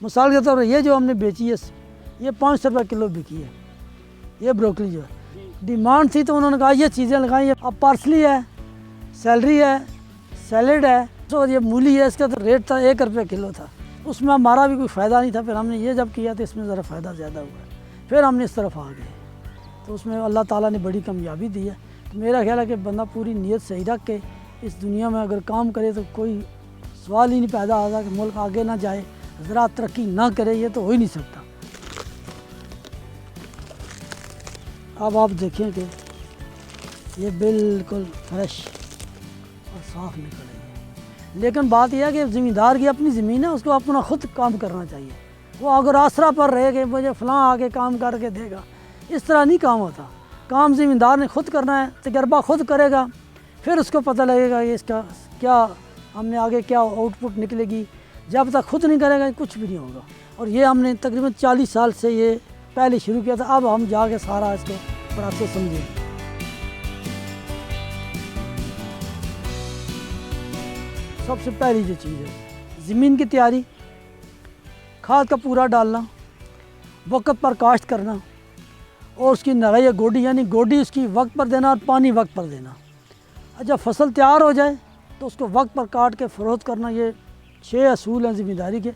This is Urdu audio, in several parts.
مثال کے طور پر یہ جو ہم نے بیچی ہے یہ 500 روپے کلو بکی ہے، یہ بروکلی جو ہے ڈیمانڈ تھی تو انہوں نے کہا یہ چیزیں لگائیں، اب پارسلی ہے، سیلری ہے، سیلڈ ہے، تو یہ مولی ہے، اس کا تو ریٹ تھا 1 روپے کلو تھا، اس میں ہمارا بھی کوئی فائدہ نہیں تھا۔ پھر ہم نے یہ جب کیا تو اس میں ذرا فائدہ زیادہ ہوا ہے، پھر ہم نے اس طرف آ گئے تو اس میں اللہ تعالیٰ نے بڑی کامیابی دی ہے۔ تو میرا خیال ہے کہ بندہ پوری نیت صحیح رکھ کے اس دنیا میں اگر کام کرے تو کوئی سوال ہی نہیں پیدا ہوتا کہ ملک آگے نہ جائے، زراعت ترقی نہ کرے، یہ تو ہو ہی نہیں سکتا۔ اب آپ دیکھیں کہ یہ بالکل فریش اور صاف نکل رہی ہے، لیکن بات یہ ہے کہ زمیندار کی اپنی زمین ہے، اس کو اپنا خود کام کرنا چاہیے۔ وہ اگر آسرا پر رہے کہ مجھے فلاں آگے کام کر کے دے گا، اس طرح نہیں کام ہوتا۔ کام زمیندار نے خود کرنا ہے، تجربہ خود کرے گا، پھر اس کو پتہ لگے گا کہ اس کا کیا ہم نے آگے کیا آؤٹ پٹ نکلے گی۔ جب تک خود نہیں کرے گا کچھ بھی نہیں ہوگا۔ اور یہ ہم نے تقریباً 40 سال سے یہ پہلے شروع کیا تھا، اب ہم جا کے سارا اس کو پروسیس سمجھیں۔ سب سے پہلی جو چیز ہے زمین کی تیاری، کھاد کا پورا ڈالنا، وقت پر کاشت کرنا، اور اس کی نرائی گوڈی یعنی گوڈی اس کی وقت پر دینا اور پانی وقت پر دینا۔ جب فصل تیار ہو جائے تو اس کو وقت پر کاٹ کے فروخت کرنا۔ یہ 6 اصول ہیں زمینداری کے۔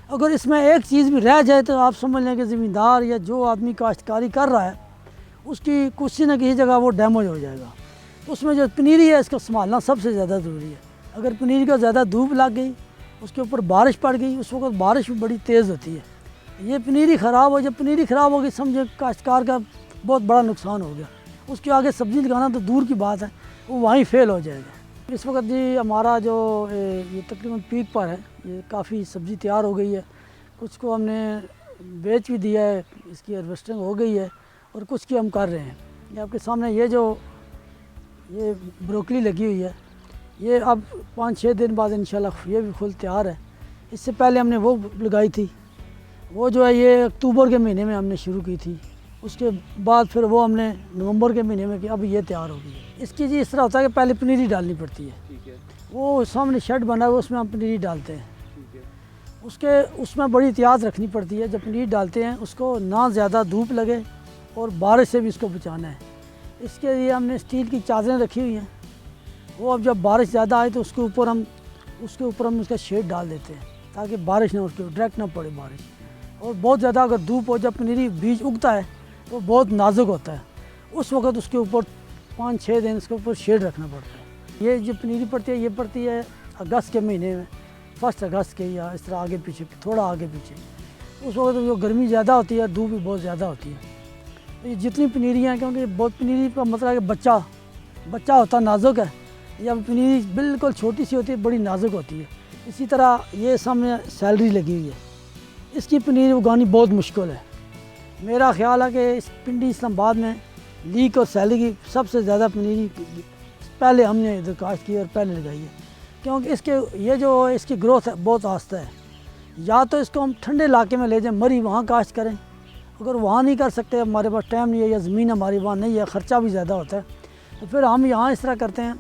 اگر اس میں ایک چیز بھی رہ جائے تو آپ سمجھ لیں کہ زمیندار یا جو آدمی کاشتکاری کر رہا ہے اس کی کسی نہ کسی جگہ وہ ڈیمیج ہو جائے گا۔ اس میں جو پنیری ہے اس کو سنبھالنا سب سے زیادہ ضروری ہے۔ اگر پنیری کو زیادہ دھوپ لگ گئی، اس کے اوپر بارش پڑ گئی، اس وقت بارش بھی بڑی تیز ہوتی ہے، یہ پنیری خراب ہو، جب پنیری خراب ہوگی سمجھے کاشتکار کا بہت بڑا نقصان ہو گیا۔ اس کے آگے سبزی لگانا تو دور کی بات ہے، وہ وہیں فیل ہو جائے گا۔ اس وقت جی ہمارا جو یہ تقریباً پیک پر ہے، یہ کافی سبزی تیار ہو گئی ہے، کچھ کو ہم نے بیچ بھی دیا ہے، اس کی ہارویسٹنگ ہو گئی ہے، اور کچھ کی ہم کر رہے ہیں۔ یہ آپ کے سامنے یہ جو یہ بروکلی لگی ہوئی ہے، یہ اب 5-6 دن بعد انشاءاللہ یہ بھی فل تیار ہے۔ اس سے پہلے ہم نے وہ لگائی تھی، وہ جو ہے یہ اکتوبر کے مہینے میں ہم نے شروع کی تھی، اس کے بعد پھر وہ ہم نے نومبر کے مہینے میں کی، اب یہ تیار ہو گئی ہے۔ اس کی جی اس طرح ہوتا ہے کہ پہلے پنیری ڈالنی پڑتی ہے، وہ سامنے شیڈ بنا ہوا اس میں ہم پنیری ڈالتے ہیں، اس میں بڑی احتیاط رکھنی پڑتی ہے۔ جب پنیری ڈالتے ہیں اس کو نہ زیادہ دھوپ لگے اور بارش سے بھی اس کو بچانا ہے۔ اس کے لیے ہم نے اسٹیل کی چادریں رکھی ہوئی ہیں، وہ اب جب بارش زیادہ آئے تو اس کے اوپر ہم اس کا شیڈ ڈال دیتے ہیں تاکہ بارش نہ اس کے ڈائریکٹ نہ پڑے بارش۔ اور بہت زیادہ اگر دھوپ ہو، جب پنیری بیج اگتا ہے تو بہت نازک ہوتا ہے، اس وقت اس کے اوپر 5-6 دن اس کے اوپر شیڈ رکھنا پڑتا ہے۔ یہ جو پنیری پڑتی ہے یہ پڑتی ہے اگست کے مہینے میں، 1 اگست کے، یا اس طرح آگے پیچھے تھوڑا آگے پیچھے۔ اس وقت جو گرمی زیادہ ہوتی ہے، دھوپ بھی بہت زیادہ ہوتی ہے۔ تو یہ جتنی پنیری ہیں، کیونکہ بہت پنیری کا مطلب ہے کہ بچہ ہوتا نازک ہے، جب پنیری بالکل چھوٹی سی ہوتی ہے بڑی نازک ہوتی ہے۔ اسی طرح یہ سامنے سیلری لگی ہوئی ہے، اس کی پنیری اگانی بہت مشکل ہے۔ میرا خیال ہے کہ اس پنڈی اسلام آباد میں لیک اور سیلری کی سب سے زیادہ پنیری پہلے ہم نے کاشت کی اور پہلے لگائی ہے، کیونکہ اس کی گروتھ ہے بہت آہستہ ہے۔ یا تو اس کو ہم ٹھنڈے علاقے میں لے جائیں، مری وہاں کاشت کریں، اگر وہاں نہیں کر سکتے، ہمارے پاس ٹائم نہیں ہے یا زمین ہماری وہاں نہیں ہے، خرچہ بھی زیادہ ہوتا ہے، تو پھر ہم یہاں اس طرح کرتے ہیں،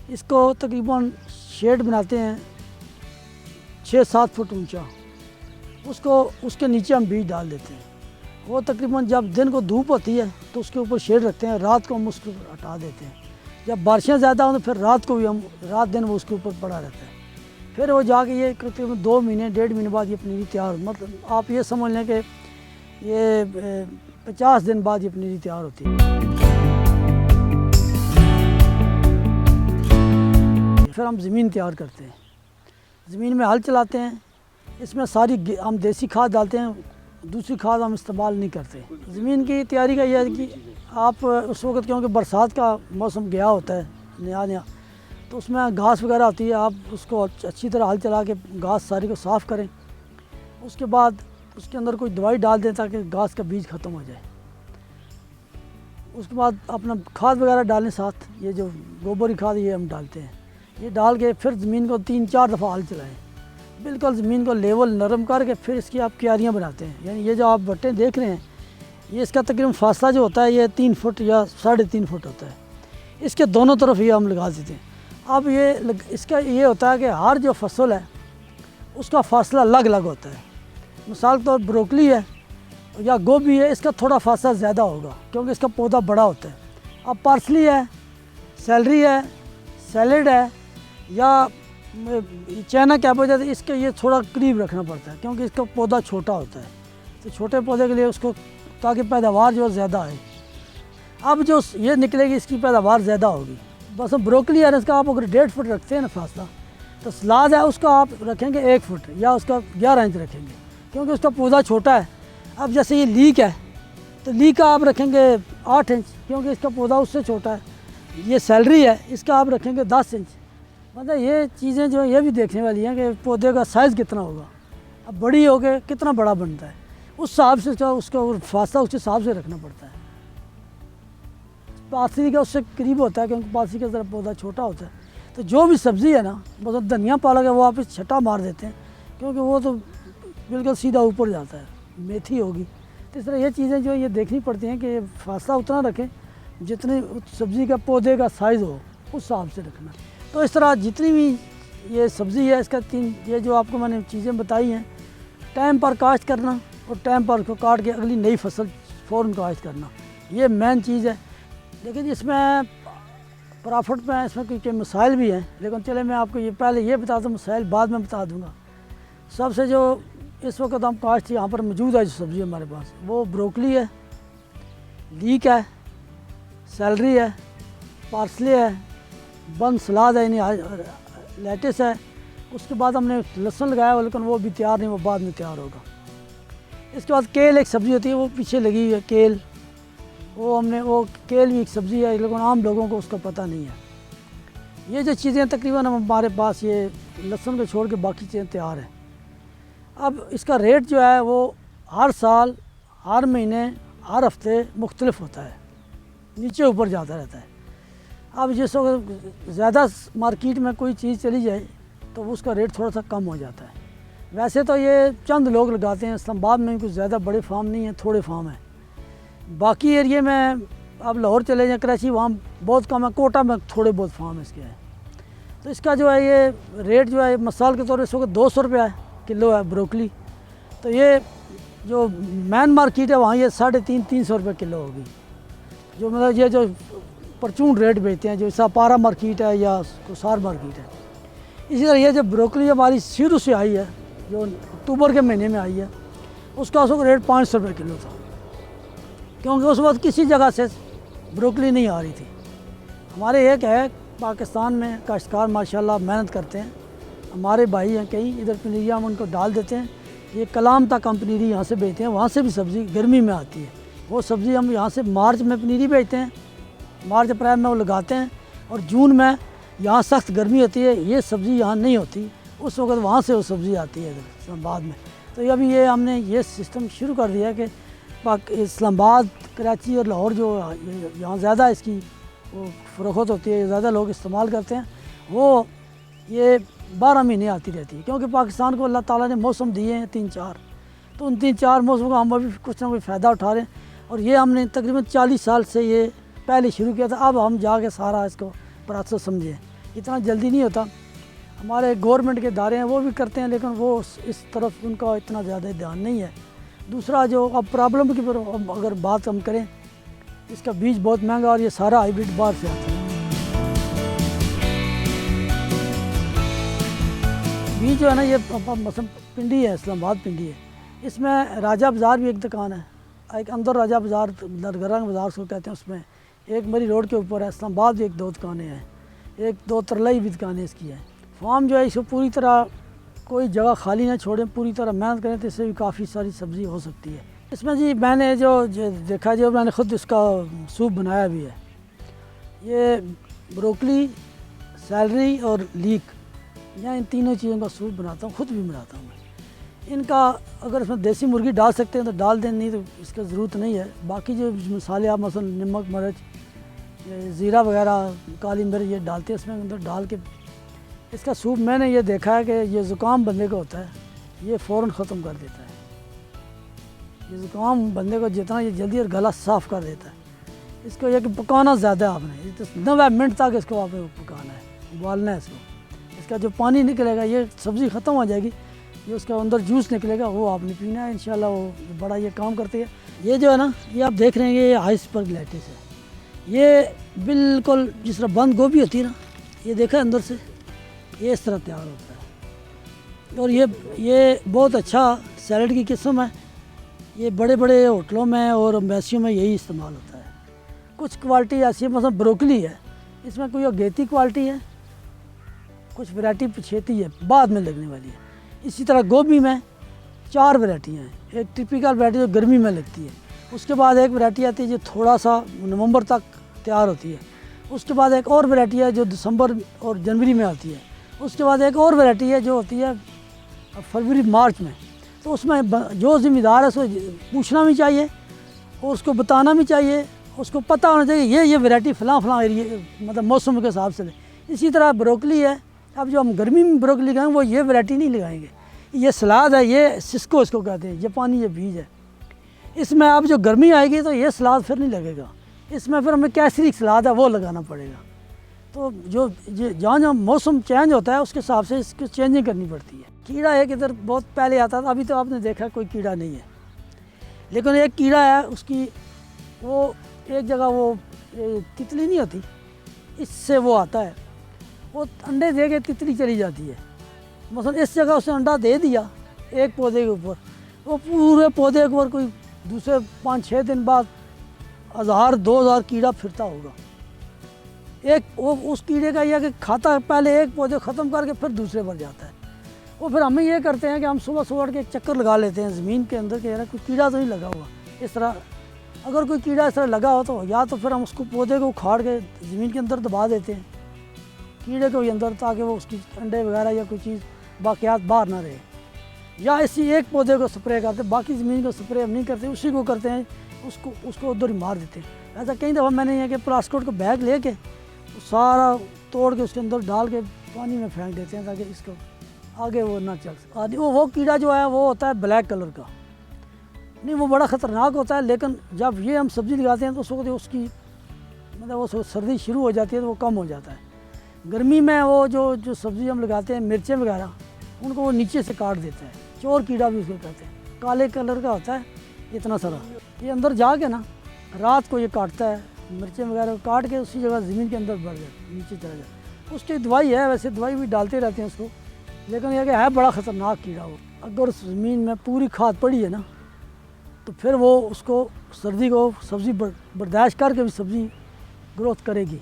اس کو تقریباً شیڈ بناتے ہیں 6-7 فٹ اونچا، اس کے نیچے ہم بیج ڈال دیتے ہیں۔ وہ تقریباً جب دن کو دھوپ ہوتی ہے تو اس کے اوپر شیڈ رکھتے ہیں، رات کو ہم اس کو ہٹا دیتے ہیں۔ جب بارشیں زیادہ ہوں تو پھر رات کو بھی ہم رات دن وہ اس کے اوپر پڑا رہتا ہے۔ پھر وہ جا کے یہ تقریباً 2 مہینے 1.5 مہینے بعد یہ پنیری تیار، مطلب آپ یہ سمجھ لیں کہ یہ 50 دن بعد یہ پنیری تیار ہوتی ہے۔ پھر ہم زمین تیار کرتے ہیں، زمین میں ہل چلاتے ہیں، اس میں ساری ہم دیسی کھاد ڈالتے ہیں، دوسری کھاد ہم استعمال نہیں کرتے۔ زمین کی تیاری کا یہ ہے کہ آپ اس وقت کیونکہ برسات کا موسم گیا ہوتا ہے نیا، تو اس میں گھاس وغیرہ ہوتی ہے، آپ اس کو اچھی طرح ہل چلا کے گھاس ساری کو صاف کریں، اس کے بعد اس کے اندر کوئی دوائی ڈال دیں تاکہ گھاس کا بیج ختم ہو جائے۔ اس کے بعد اپنا کھاد وغیرہ ڈالیں ساتھ، یہ جو گوبر کی کھاد یہ ہم ڈالتے ہیں، یہ ڈال کے پھر زمین کو 3-4 دفعہ ہل چلائیں، بالکل زمین کو لیول نرم کر کے پھر اس کی آپ کیاریاں بناتے ہیں۔ یعنی یہ جو آپ بٹیں دیکھ رہے ہیں، یہ اس کا تقریباً فاصلہ جو ہوتا ہے یہ 3 فٹ یا 3.5 فٹ ہوتا ہے، اس کے دونوں طرف یہ ہم لگا دیتے ہیں۔ اب اس کا یہ ہوتا ہے کہ ہر جو فصل ہے اس کا فاصلہ الگ الگ ہوتا ہے، مثال کے طور پر بروکلی ہے یا گوبھی ہے، اس کا تھوڑا فاصلہ زیادہ ہوگا کیونکہ اس کا پودا بڑا ہوتا ہے. اب پارسلی ہے، سیلری ہے، سیلڈ ہے یا چائنا کیبج ہے، اس کے یہ تھوڑا قریب رکھنا پڑتا ہے کیونکہ اس کا پودا چھوٹا ہوتا ہے. تو چھوٹے پودے کے لیے اس کو تاکہ پیداوار جو زیادہ آئے. اب جو یہ نکلے گی اس کی پیداوار زیادہ ہوگی. بس بروکلی ہے اس کا آپ اگر 1.5 فٹ رکھتے ہیں نا فاصلہ، تو سلاد ہے اس کا آپ رکھیں گے 1 فٹ یا اس کا 11 انچ رکھیں گے کیونکہ اس کا پودا چھوٹا ہے. اب جیسے یہ لیک ہے تو لیک کا آپ رکھیں گے 8 انچ کیونکہ اس کا پودا اس سے چھوٹا ہے. یہ سیلری ہے، اس کا آپ رکھیں گے 10 انچ. مطلب یہ چیزیں جو یہ بھی دیکھنے والی ہیں کہ پودے کا سائز کتنا ہوگا. اب بڑی ہو کے کتنا بڑا بنتا ہے اس حساب سے اس کا فاصلہ اس حساب سے رکھنا پڑتا ہے. پارسلی کا اس سے قریب ہوتا ہے کیونکہ پارسلی کا ذرا پودا چھوٹا ہوتا ہے. تو جو بھی سبزی ہے نا، مطلب دھنیا پالک ہے وہ آپ اس چھٹا مار دیتے ہیں کیونکہ وہ تو بالکل سیدھا اوپر جاتا ہے. میتھی ہوگی، تو اس طرح یہ چیزیں جو یہ دیکھنی پڑتی ہیں کہ فاصلہ اتنا رکھیں جتنی سبزی کا پودے کا سائز ہو اس حساب سے رکھنا. تو اس طرح جتنی بھی یہ سبزی ہے اس کا یہ جو آپ کو میں نے چیزیں بتائی ہیں، ٹائم پر کاشت کرنا اور ٹائم پر اس کو کاٹ کے اگلی نئی فصل فوراً کاشت کرنا، یہ مین چیز ہے. لیکن اس میں پرافٹ میں اس میں کچھ مسائل بھی ہیں، لیکن چلے میں آپ کو یہ پہلے یہ بتا دوں، مسائل بعد میں بتا دوں گا. سب سے جو اس وقت ہم کاشت یہاں پر موجود ہے جو سبزی ہمارے پاس، وہ بروکلی ہے، لیک ہے، سیلری ہے، پارسلے ہے، بن سلاد ہے یعنی لیٹس ہے. اس کے بعد ہم نے لہسن لگایا لیکن وہ بھی تیار نہیں، وہ بعد میں تیار ہوگا. اس کے بعد کیل ایک سبزی ہوتی ہے، وہ پیچھے لگی ہوئی ہے کیل. وہ کیل بھی ایک سبزی ہے لیکن عام لوگوں کو اس کا پتہ نہیں ہے. یہ جو چیزیں تقریباً ہمارے پاس یہ لہسن کو چھوڑ کے باقی چیزیں تیار ہیں. اب اس کا ریٹ جو ہے وہ ہر سال، ہر مہینے، ہر ہفتے مختلف ہوتا ہے، نیچے اوپر جاتا رہتا ہے. اب جس وقت زیادہ مارکیٹ میں کوئی چیز چلی جائے تو اس کا ریٹ تھوڑا سا کم ہو جاتا ہے. ویسے تو یہ چند لوگ لگاتے ہیں، اسلام آباد میں کچھ زیادہ بڑے فارم نہیں ہیں، تھوڑے فارم ہیں. باقی ایریے میں آپ لاہور چلے جائیں، کراچی، وہاں بہت کم ہے. کوٹا میں تھوڑے بہت فارم اس کے ہیں. تو اس کا جو ہے یہ ریٹ جو ہے مثال کے طور پر اس وقت 200 روپیہ کلو ہے بروکلی. تو یہ جو مین مارکیٹ ہے وہاں یہ 350 روپے کلو ہوگی. جو مطلب یہ جو پرچون ریٹ بیچتے ہیں، جو ساپارا مارکیٹ ہے یا کوسار مارکیٹ ہے. اسی طرح یہ جو بروکلی ہماری شروع سے آئی ہے، جو اکتوبر کے مہینے میں آئی ہے، اس کا اس وقت ریٹ 500 روپے کلو تھا کیونکہ اس وقت کسی جگہ سے بروکلی نہیں آ رہی تھی. ہمارے ایک ہے پاکستان میں کاشتکار ماشاءاللہ محنت کرتے ہیں، ہمارے بھائی ہیں کئی ادھر پنیری، ہم ان کو ڈال دیتے ہیں. یہ کلام تک ہم پنیری یہاں سے بیچتے ہیں، وہاں سے بھی سبزی گرمی میں آتی ہے. وہ سبزی ہم یہاں سے مارچ میں پنیری بیچتے ہیں، مارچ اپریل میں وہ لگاتے ہیں، اور جون میں یہاں سخت گرمی ہوتی ہے، یہ سبزی یہاں نہیں ہوتی، اس وقت وہاں سے وہ سبزی آتی ہے ادھر اسلام آباد میں. تو ابھی یہ ہم نے یہ سسٹم شروع کر دیا ہے کہ اسلام آباد، کراچی اور لاہور جو یہاں زیادہ اس کی وہ فروخت ہوتی ہے، زیادہ لوگ استعمال کرتے ہیں، وہ یہ 12 مہینے آتی رہتی ہے کیونکہ پاکستان کو اللہ تعالیٰ نے موسم دیے ہیں 3-4. تو ان 3-4 موسموں کا ہم ابھی کچھ نہ کوئی فائدہ اٹھا رہے ہیں. اور یہ ہم نے تقریباً 40 سال سے یہ پہلے شروع کیا تھا. اب ہم جا کے سارا اس کو پروسیس سمجھیں، اتنا جلدی نہیں ہوتا. ہمارے گورنمنٹ کے ادارے ہیں وہ بھی کرتے ہیں لیکن وہ اس طرف ان کا اتنا زیادہ دھیان نہیں ہے. دوسرا جو اب پرابلم کی اگر بات ہم کریں، اس کا بیج بہت مہنگا اور یہ سارا ہائیبریڈ باہر سے آتا ہے. بیج جو ہے نا یہ مثلا پنڈی ہے، اسلام آباد پنڈی ہے، اس میں راجہ بازار بھی ایک دکان ہے، ایک اندر راجہ بازار درگرہ بازار اس کو کہتے ہیں، اس میں ایک مری روڈ کے اوپر ہے. اسلام آباد بھی 1-2 دکانیں ہیں، 1-2 ترلائی بھی دکانیں اس کی ہیں. فارم جو ہے اس کو پوری طرح کوئی جگہ خالی نہ چھوڑیں، پوری طرح محنت کریں تو اس سے بھی کافی ساری سبزی ہو سکتی ہے. اس میں جی میں نے جو دیکھا، جو میں نے خود اس کا سوپ بنایا بھی ہے. یہ بروکلی، سیلری اور لیک، میں ان تینوں چیزوں کا سوپ بناتا ہوں، خود بھی بناتا ہوں. ان کا اگر اس میں دیسی مرغی ڈال سکتے ہیں تو ڈال دیں، نہیں تو اس کا ضرورت نہیں ہے. باقی جو مسالے آپ مثلا نمک، مرچ، زیرہ وغیرہ، کالی مرچ یہ ڈالتے ہیں اس میں اندر ڈال کے اس کا سوپ. میں نے یہ دیکھا ہے کہ یہ زکام بندے کو ہوتا ہے یہ فوراً ختم کر دیتا ہے. یہ زکام بندے کو جتنا یہ جلدی اور گلا صاف کر دیتا ہے. اس کو یہ کہ پکانا زیادہ ہے، آپ نے 90 منٹ تک اس کو آپ نے پکانا ہے، ابالنا ہے اس کو. اس کا جو پانی نکلے گا یہ سبزی ختم ہو جائے گی یہ اس کا اندر جوس نکلے گا وہ آپ نے پینا ہے انشاءاللہ، وہ بڑا یہ کام کرتی ہے۔ یہ جو ہے نا یہ آپ دیکھ رہے ہیں یہ ہائی سپر لیٹس ہے، یہ بالکل جس طرح بند گوبھی ہوتی ہے نا، یہ دیکھا اندر سے یہ اس طرح تیار ہوتا ہے، اور یہ بہت اچھا سیلڈ کی قسم ہے، یہ بڑے بڑے ہوٹلوں میں اور امبیسیوں میں یہی استعمال ہوتا ہے۔ کچھ کوالٹی ایسی ہے، مثلا بروکلی ہے، اس میں کوئی اگیتی کوالٹی ہے، کچھ ورائٹی پچھیتی ہے بعد میں لگنے والی ہے۔ اسی طرح گوبھی میں 4 ورائٹیاں ہیں، ایک ٹپیکل ورائٹی جو گرمی میں لگتی ہے، اس کے بعد ایک ورائٹی آتی ہے جو تھوڑا سا نومبر تک تیار ہوتی ہے، اس کے بعد ایک اور ورائٹی ہے جو دسمبر اور جنوری میں آتی ہے، اس کے بعد ایک اور ورائٹی ہے جو ہوتی ہے فروری مارچ میں۔ تو اس میں جو ذمہ دار ہے اس کو پوچھنا بھی چاہیے اور اس کو بتانا بھی چاہیے، اس کو پتہ ہونا چاہیے یہ ورائٹی فلاں ایریے مطلب موسم کے حساب سے لے۔ اسی طرح بروکلی ہے، اب جو ہم گرمی میں بروکلی لگائیں وہ یہ ورائٹی نہیں لگائیں گے، یہ سلاد ہے، یہ سسکو اس کو کہتے ہیں، جاپانی یہ بیج ہے، اس میں اب جو گرمی آئے گی تو یہ سلاد پھر نہیں لگے گا، اس میں پھر ہمیں کیسری سلاد ہے وہ لگانا پڑے گا۔ تو جو جہاں موسم چینج ہوتا ہے اس کے حساب سے اس کی چینجنگ کرنی پڑتی ہے۔ کیڑا ایک ادھر بہت پہلے آتا تھا، ابھی تو آپ نے دیکھا کوئی کیڑا نہیں ہے، لیکن ایک کیڑا ہے اس کی وہ ایک جگہ وہ تتلی نہیں ہوتی، اس سے وہ آتا ہے، وہ انڈے دے کے تتلی چلی جاتی ہے، مثلا اس جگہ اس نے انڈا دے دیا ایک پودے کے اوپر، وہ پورے پودے کے اوپر کوئی دوسرے 5-6 دن بعد 1000-2000 کیڑا پھرتا ہوگا۔ وہ اس کیڑے کا یہ کہ کھاتا پہلے ایک پودے ختم کر کے پھر دوسرے پر جاتا ہے۔ وہ پھر ہمیں یہ کرتے ہیں کہ ہم صبح اٹھ کے ایک چکر لگا لیتے ہیں زمین کے اندر کہ یار کوئی کیڑا تو نہیں لگا ہوا، اس طرح اگر کوئی کیڑا اس طرح لگا ہو تو یا تو پھر ہم اس کو پودے کو اکھاڑ کے زمین کے اندر دبا دیتے ہیں کیڑے کو اندر، تاکہ وہ اس کی انڈے وغیرہ یا کوئی چیز باقیات باہر نہ رہے، یا اسی ایک پودے کو سپرے کرتے ہیں، باقی زمین کو سپرے ہم نہیں کرتے، اسی کو کرتے ہیں، اس کو ادھر ہی مار دیتے ہیں۔ ایسا کئی دفعہ میں نے یہ کہ پلاسکوٹ کو بیگ لے کے سارا توڑ کے اس کے اندر ڈال کے پانی میں پھینک دیتے ہیں تاکہ اس کو آگے وہ نہ چل سکے۔ وہ کیڑا جو ہے وہ ہوتا ہے بلیک کلر کا، نہیں وہ بڑا خطرناک ہوتا ہے، لیکن جب یہ ہم سبزی لگاتے ہیں تو اس وقت اس کی مطلب وہ سردی شروع ہو جاتی ہے تو وہ کم ہو جاتا ہے۔ گرمی میں وہ جو سبزی ہم لگاتے ہیں مرچیں وغیرہ ان کو وہ نیچے سے کاٹ دیتا ہے، چور کیڑا بھی اس کو کہتے ہیں، کالے کلر کا ہوتا ہے اتنا سارا، یہ اندر جا کے نا رات کو یہ کاٹتا ہے، مرچیں وغیرہ کاٹ کے اسی جگہ زمین کے اندر بڑھ جاتا ہے، نیچے چلا جاتا ہے۔ اس کی دوائی ہے، ویسے دوائی بھی ڈالتے رہتے ہیں اس کو، لیکن یہ کہ ہے بڑا خطرناک کیڑا وہ۔ اگر اس زمین میں پوری کھاد پڑی ہے نا تو پھر وہ اس کو سردی کو سبزی برداشت کر کے بھی سبزی گروتھ کرے گی۔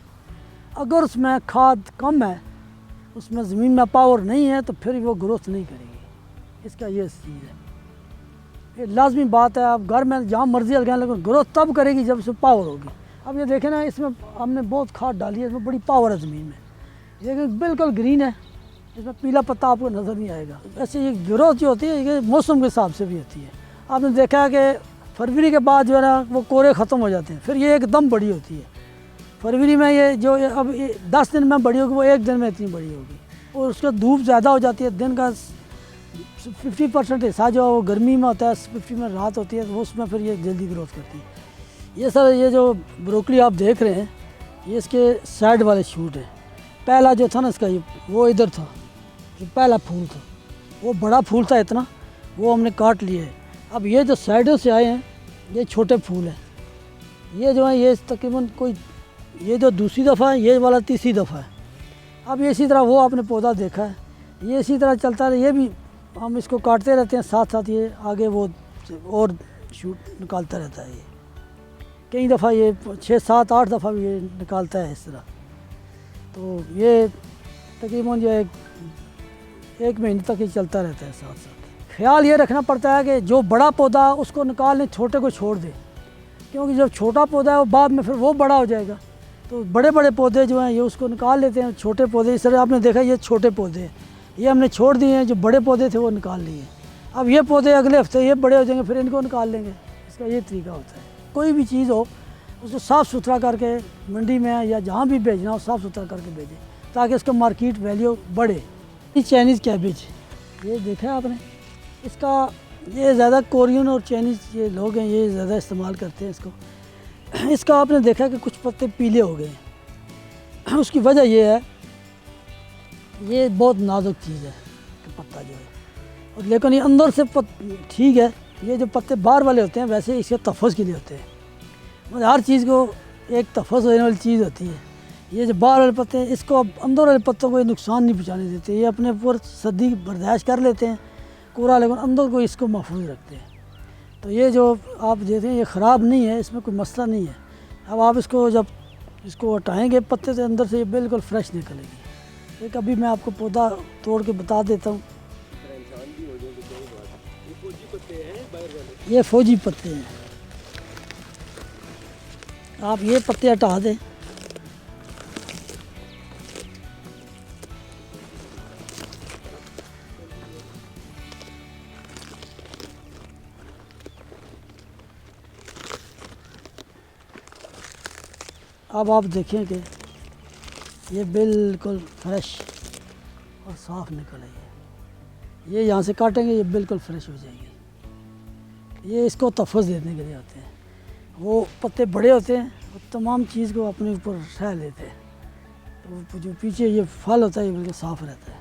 اگر اس میں کھاد کم ہے، اس میں زمین میں پاور نہیں ہے تو پھر وہ گروتھ نہیں کرے گی، اس کا یہ چیز ہے، یہ لازمی بات ہے۔ آپ گھر میں جہاں مرضی لگائیں لیکن گروتھ تب کرے گی جب اس میں پاور ہوگی۔ اب یہ دیکھیں نا اس میں ہم نے بہت کھاد ڈالی ہے، اس میں بڑی پاور ہے زمین میں، لیکن بالکل گرین ہے، اس میں پیلا پتا آپ کو نظر نہیں آئے گا۔ ایسے یہ گروتھ جو ہوتی ہے یہ موسم کے حساب سے بھی ہوتی ہے۔ آپ نے دیکھا ہے کہ فروری کے بعد جو ہے نا وہ کورے ختم ہو جاتے ہیں، پھر یہ ایک دم بڑی ہوتی ہے۔ فروری میں یہ جو اب 10 دن میں بڑی ہوگی وہ 1 دن میں اتنی بڑی ہوگی، اور اس کا دھوپ زیادہ ہو جاتی ہے، دن کا 50% حصہ جو ہے وہ گرمی میں ہوتا ہے، 50 میں رات ہوتی ہے، تو اس میں پھر یہ جلدی گروتھ کرتی ہے۔ یہ سر یہ جو بروکلی آپ دیکھ رہے ہیں یہ اس کے سائڈ والے شوٹ ہیں۔ پہلا جو تھا نا اس کا وہ ادھر تھا، جو پہلا پھول تھا وہ بڑا پھول تھا اتنا، وہ ہم نے کاٹ لیے ہے۔ اب یہ جو سائڈوں سے آئے ہیں یہ چھوٹے پھول ہیں، یہ جو ہے یہ تقریباً کوئی یہ جو دوسری دفعہ ہے، یہ والا تیسری دفعہ ہے۔ اب یہ اسی طرح وہ آپ نے پودا دیکھا ہے، یہ اسی طرح چلتا ہے، یہ بھی ہم اس کو کاٹتے رہتے ہیں ساتھ ساتھ، یہ آگے وہ اور شوٹ نکالتا رہتا ہے۔ یہ کئی دفعہ یہ 6-7-8 دفعہ بھی یہ نکالتا ہے اس طرح، تو یہ تقریباً جو ایک مہینے تک یہ چلتا رہتا ہے ساتھ ساتھ۔ خیال یہ رکھنا پڑتا ہے کہ جو بڑا پودا اس کو نکال لیں، چھوٹے کو چھوڑ دیں، کیونکہ جب چھوٹا پودا ہے وہ بعد میں پھر وہ بڑا ہو جائے گا، تو بڑے بڑے پودے جو ہیں یہ اس کو نکال لیتے ہیں، چھوٹے پودے اس طرح آپ نے دیکھا یہ چھوٹے پودے ہیں، یہ ہم نے چھوڑ دیے ہیں، جو بڑے پودے تھے وہ نکال لیے۔ اب یہ پودے اگلے ہفتے یہ بڑے ہو جائیں گے، پھر ان کو نکال لیں گے، اس کا یہ طریقہ ہوتا ہے۔ کوئی بھی چیز ہو اس کو صاف ستھرا کر کے منڈی میں یا جہاں بھی بھیجنا ہو صاف ستھرا کر کے بھیجیں تاکہ اس کا مارکیٹ ویلیو بڑھے۔ یہ چائنیز کیبج یہ دیکھا آپ نے، اس کا یہ زیادہ کورین اور چائنیز یہ لوگ ہیں یہ زیادہ استعمال کرتے ہیں اس کو۔ اس کا آپ نے دیکھا کہ کچھ پتے پیلے ہو گئے ہیں، اس کی وجہ یہ ہے یہ بہت نازک چیز ہے کہ پتا جو ہے اور لیکن یہ اندر سے ٹھیک ہے، یہ جو پتے باہر والے ہوتے ہیں ویسے اس کے تحفظ کے لیے ہوتے ہیں، مطلب ہر چیز کو ایک تحفظ ہونے والی چیز ہوتی ہے۔ یہ جو باہر والے پتے ہیں اس کو اندر والے پتوں کو نقصان نہیں پہنچانے دیتے، یہ اپنے اوپر سردی برداشت کر لیتے ہیں پورا، لیکن اندر کو اس کو محفوظ رکھتے ہیں۔ تو یہ جو آپ دیکھتے ہیں یہ خراب نہیں ہے، اس میں کوئی مسئلہ نہیں ہے۔ اب آپ اس کو جب اس کو ہٹائیں گے پتے سے اندر سے یہ بالکل فریش نکلے گی۔ ایک ابھی میں آپ کو پودا توڑ کے بتا دیتا ہوں۔ یہ فوجی پتے ہیں، آپ یہ پتے ہٹا دیں۔ اب آپ دیکھیں کہ یہ بالکل فریش اور صاف نکلے گی، یہ یہاں سے کاٹیں گے یہ بالکل فریش ہو جائے گی۔ یہ اس کو تحفظ دینے کے لیے ہوتے ہیں، وہ پتے بڑے ہوتے ہیں وہ تمام چیز کو اپنے اوپر سہ لیتے ہیں، تو جو پیچھے یہ پھل ہوتا ہے یہ بالکل صاف رہتا ہے۔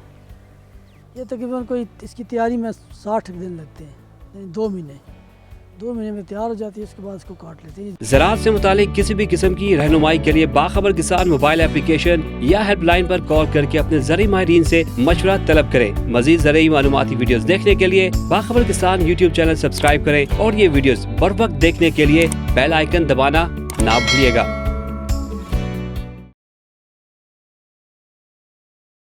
یہ تقریباً کوئی اس کی تیاری میں 60 دن لگتے ہیں، یعنی 2 مہینے میں تیار ہو جاتی ہے، اس کے بعد اس کو کاٹ لیتے ہیں۔ زراعت سے متعلق کسی بھی قسم کی رہنمائی کے لیے باخبر کسان موبائل اپلیکیشن یا ہیلپ لائن پر کال کر کے اپنے زرعی ماہرین سے مشورہ طلب کریں۔ مزید زرعی معلوماتی ویڈیوز دیکھنے کے لیے باخبر کسان یوٹیوب چینل سبسکرائب کریں اور یہ ویڈیوز بر وقت دیکھنے کے لیے بیل آئیکن دبانا نہ بھولیے گا۔